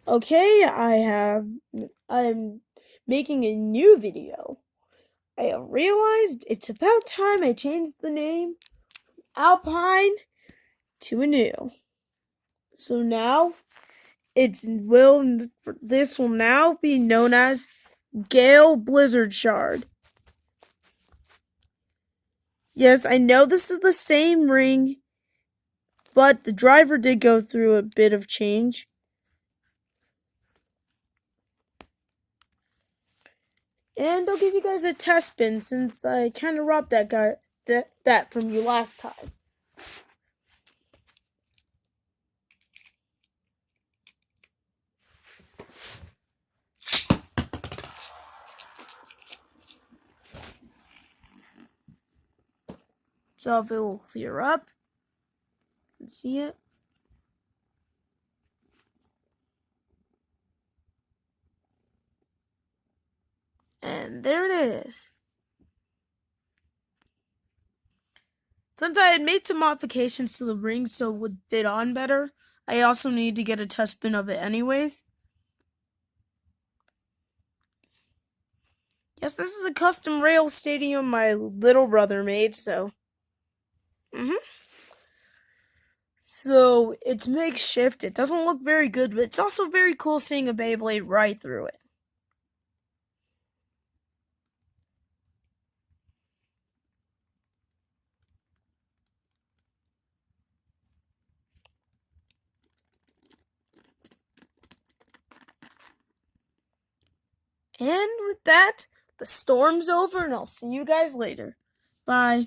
Okay, I'm making a new video. I realized it's about time I changed the name Alpine to a new. So now this will now be known as Gale Blizzard Shard. Yes, I know this is the same ring, but the driver did go through a bit of change. And I'll give you guys a test spin since I kind of robbed that from you last time. So if it will clear up, you can see it. And there it is. Since I had made some modifications to the ring so it would fit on better, I also need to get a test spin of it anyways. Yes, this is a custom rail stadium my little brother made, so. So it's makeshift. It doesn't look very good, but it's also very cool seeing a Beyblade right through it. And with that, the storm's over, and I'll see you guys later. Bye.